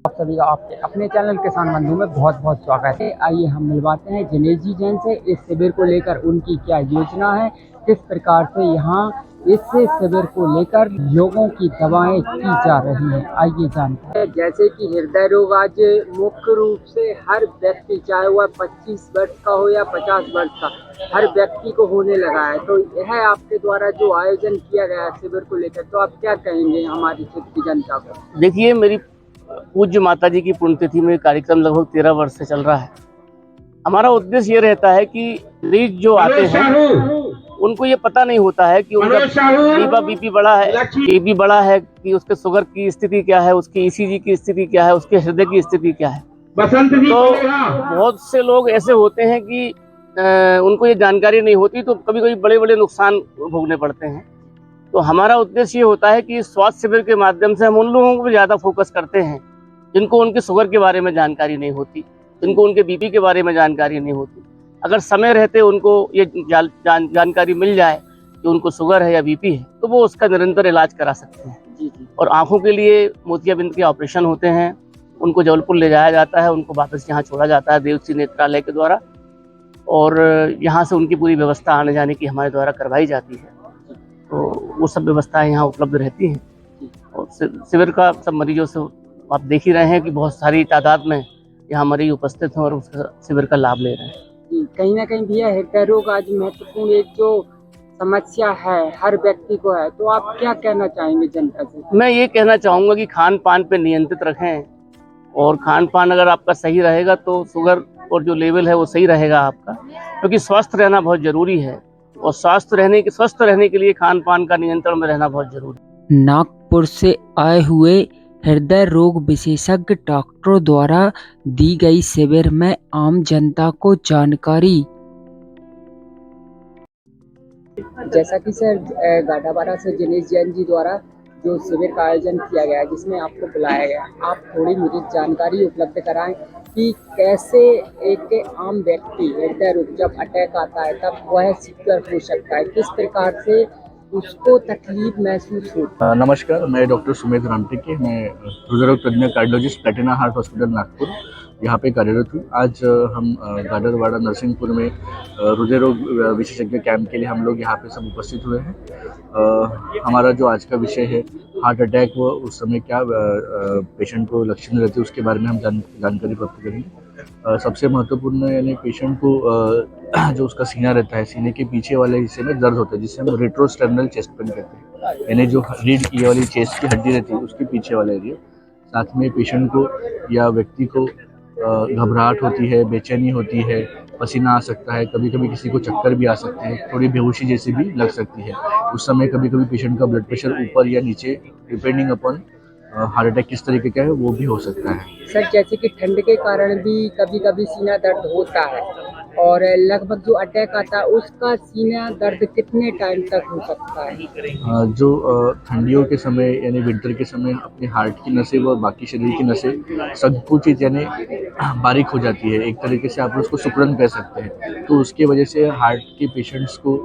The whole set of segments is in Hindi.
आप सभी का आपके अपने चैनल किसान बंधु में बहुत बहुत स्वागत है। आइए हम मिलवाते हैं जिनेश जी जैन से इस शिविर को लेकर उनकी क्या योजना है, किस प्रकार से यहाँ इस शिविर को लेकर लोगों की दवाएं की जा रही हैं। आइए जानते हैं। जैसे कि हृदय रोग आज मुख्य रूप से हर व्यक्ति, चाहे वह 25 वर्ष का हो या 50 वर्ष का, हर व्यक्ति को होने लगा है। तो यह आपके द्वारा जो आयोजन किया गया है शिविर को लेकर, तो आप क्या कहेंगे हमारी क्षेत्र की जनता को? देखिए, मेरी पूज्य माता जी की पुण्यतिथि में कार्यक्रम लगभग 13 वर्ष से चल रहा है। हमारा उद्देश्य ये रहता है कि मरीज जो आते हैं उनको ये पता नहीं होता है कि उनका बीपी बढ़ा है, बीपी बढ़ा है, कि उसके शुगर की स्थिति क्या है, उसकी ईसीजी की स्थिति क्या है, उसके हृदय की स्थिति क्या है। तो बहुत से लोग ऐसे होते हैं कि उनको ये जानकारी नहीं होती, तो कभी कभी बड़े बड़े नुकसान भोगने पड़ते हैं। तो हमारा उद्देश्य ये होता है कि स्वास्थ्य शिविर के माध्यम से हम उन लोगों को ज़्यादा फोकस करते हैं जिनको उनके शुगर के बारे में जानकारी नहीं होती, जिनको उनके बीपी के बारे में जानकारी नहीं होती। अगर समय रहते उनको ये जानकारी मिल जाए कि उनको शुगर है या बीपी है, तो वो उसका निरंतर इलाज करा सकते हैं। और आँखों के लिए मोतियाबिंद के ऑपरेशन होते हैं, उनको जबलपुर ले जाया जाता है, उनको वापस यहाँ छोड़ा जाता है देवसी नेत्रालय के द्वारा, और यहाँ से उनकी पूरी व्यवस्था आने जाने की हमारे द्वारा करवाई जाती है। तो वो सब व्यवस्थाएं यहाँ उपलब्ध रहती हैं। और शिविर का सब मरीजों से आप देख ही रहे हैं कि बहुत सारी तादाद में यहाँ मरीज उपस्थित हैं और उस शिविर का लाभ ले रहे हैं। कहीं ना कहीं भैया हृदय रोग आज महत्वपूर्ण एक जो समस्या है हर व्यक्ति को है, तो आप क्या कहना चाहेंगे जनता से? मैं ये कहना चाहूँगा कि खान पान पे नियंत्रित रखें, और खान पान अगर आपका सही रहेगा तो शुगर और जो लेवल है वो सही रहेगा आपका, क्योंकि स्वस्थ रहना बहुत जरूरी है, और स्वस्थ रहने के लिए खान पान का नियंत्रण में रहना बहुत जरूरी है। नागपुर से आए हुए हृदय रोग विशेषज्ञ डॉक्टरों द्वारा दी गई शिविर में आम जनता को जानकारी। जैसा कि सर गाडावाड़ा से जिनेश जैन जी द्वारा जो शिविर का आयोजन किया गया, जिसमें आपको बुलाया गया, आप थोड़ी मुझे जानकारी उपलब्ध कराएं कि कैसे एक आम व्यक्ति हृदय रोग जब अटैक आता है तब वह सिक्योर हो सकता है, किस प्रकार से उसको तकलीफ महसूस होती है। नमस्कार, मैं डॉक्टर सुमेध रामटेके, मैं हृदय रोग तज्ञ cardiologist Platina heart hospital Nagpur यहाँ पे कार्यरत हूँ। आज हम गाडरवाड़ा नरसिंहपुर में हृदय रोग विशेषज्ञ कैंप के लिए हम लोग यहाँ पे सब उपस्थित हुए हैं। हमारा जो आज का विषय है हार्ट अटैक, वो उस समय क्या पेशेंट को लक्षण रहते हैं उसके बारे में हम जानकारी प्राप्त करेंगे। सबसे महत्वपूर्ण यानी पेशेंट को जो उसका सीना रहता है, सीने के पीछे वाले हिस्से में दर्द होता है, जिसे हम रेट्रोस्टर्नल चेस्ट पेन कहते हैं, यानी जो रीढ़ ये वाली चेस्ट की हड्डी रहती है उसके पीछे वाला एरिया। साथ में पेशेंट को या व्यक्ति को घबराहट होती है, बेचैनी होती है, पसीना आ सकता है, कभी कभी किसी को चक्कर भी आ सकते हैं, थोड़ी बेहोशी जैसी भी लग सकती है। उस समय कभी कभी पेशेंट का ब्लड प्रेशर ऊपर या नीचे डिपेंडिंग अपॉन हार्ट अटैक किस तरीके का है वो भी हो सकता है। सर, जैसे कि ठंड के कारण भी कभी कभी सीना दर्द होता है, और लगभग जो अटैक आता है उसका सीना दर्द कितने टाइम तक हो सकता है? जो ठंडियों के समय यानी विंटर के समय अपने हार्ट की नसें व बाकी शरीर की नसें संकुचित यानी बारीक हो जाती है, एक तरीके से आप उसको सिकुड़न कह सकते हैं। तो उसकी वजह से हार्ट के पेशेंट्स को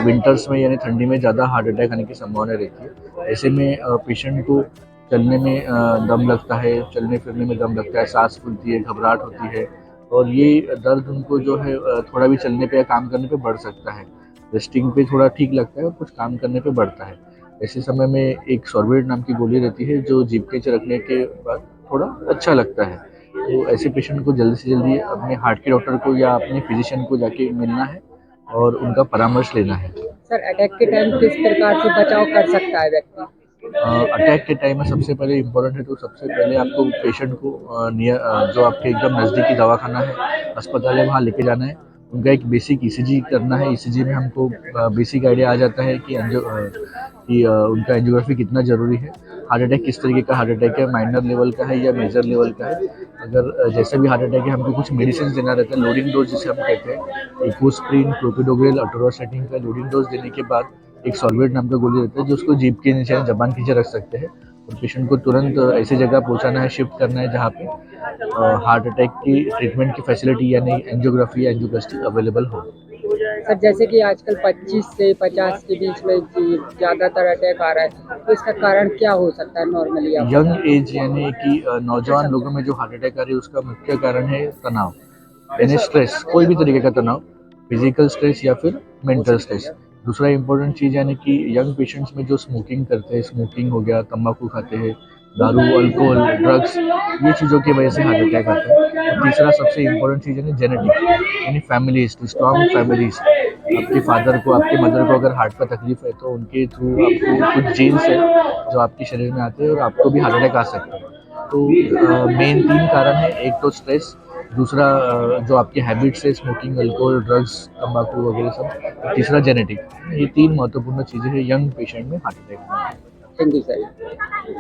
विंटर्स में यानी ठंडी में ज़्यादा हार्ट अटैक आने की संभावना रहती है। ऐसे में पेशेंट को चलने में दम लगता है, चलने फिरने में दम लगता है, सांस फूलती है, घबराहट होती है, और ये दर्द उनको जो है थोड़ा भी चलने पे या काम करने पे बढ़ सकता है। रेस्टिंग पे थोड़ा ठीक लगता है और कुछ काम करने पे बढ़ता है। ऐसे समय में एक सॉर्बिट नाम की गोली रहती है जो जीभ के नीचे रखने के बाद थोड़ा अच्छा लगता है। तो ऐसे पेशेंट को जल्दी से जल्दी अपने हार्ट के डॉक्टर को या अपने फिजिशियन को जाके मिलना है और उनका परामर्श लेना है। सर, अटैक के टाइम किस प्रकार से बचाव कर सकता है व्यक्ति? अटैक के टाइम में सबसे पहले इम्पोर्टेंट है तो सबसे पहले आपको पेशेंट को जो आपके एकदम नज़दीकी दवाखाना है, अस्पताल है, वहाँ लेके जाना है। उनका एक बेसिक ईसीजी करना है। ईसीजी में हमको बेसिक आइडिया आ जाता है कि उनका एंजियोग्राफी कितना ज़रूरी है, हार्ट अटैक किस तरीके का हार्ट अटैक है, माइनर लेवल का है या मेजर लेवल का है। अगर जैसा भी हार्ट अटैक है हमको कुछ मेडिसिन देना रहता है, लोडिंग डोज जिसे हम कहते हैं, इकोस्प्रिन, क्लोपिडोग्रेल, अटोरासाइटिन का लोडिंग डोज देने के बाद एक सॉर्बिट नाम का गोली रहता है जो उसको जीभ के नीचे जबान के नीचे रख सकते हैं, और पेशेंट को तुरंत ऐसी जगह पहुंचाना है, शिफ्ट करना है जहाँ पे हार्ट अटैक की ट्रीटमेंट की फैसिलिटी यानी एंजियोग्राफी या एंजियोप्लास्टी अवेलेबल हो। सर जैसे कि आजकल 25 से 50 के बीच में ज़्यादातर अटैक आ रहा है, तो इसका कारण क्या हो सकता है नॉर्मली आप? यंग एज यानी कि नौजवान लोगों में जो हार्ट अटैक आ रही है उसका मुख्य कारण है तनाव, यानी स्ट्रेस, कोई भी तरीके का तनाव, फिजिकल स्ट्रेस या फिर मेंटल स्ट्रेस। दूसरा इंपॉर्टेंट चीज़ यानी कि यंग पेशेंट्स में जो स्मोकिंग करते हैं, स्मोकिंग हो गया, तंबाकू खाते हैं, दारू, अल्कोहल, ड्रग्स, ये चीज़ों की वजह से हार्ट अटैक आता है। और तीसरा सबसे इम्पोर्टेंट चीज़ है जेनेटिक, यानी family history, strong family history. आपके फादर को, आपकी मदर को अगर हार्ट का तकलीफ है तो उनके थ्रू आपको कुछ जीन्स है जो आपके शरीर में आते हैं और आपको भी हार्ट अटैक आ सकता है। तो मेन 3 कारण है, एक तो स्ट्रेस, दूसरा जो आपके हैबिट्स है, स्मोकिंग, अल्कोहल, ड्रग्स, तंबाकू वगैरह सब, तीसरा जेनेटिक। ये 3 महत्वपूर्ण चीज़ें हैं यंग पेशेंट में हार्ट अटैक में। Thank you sir.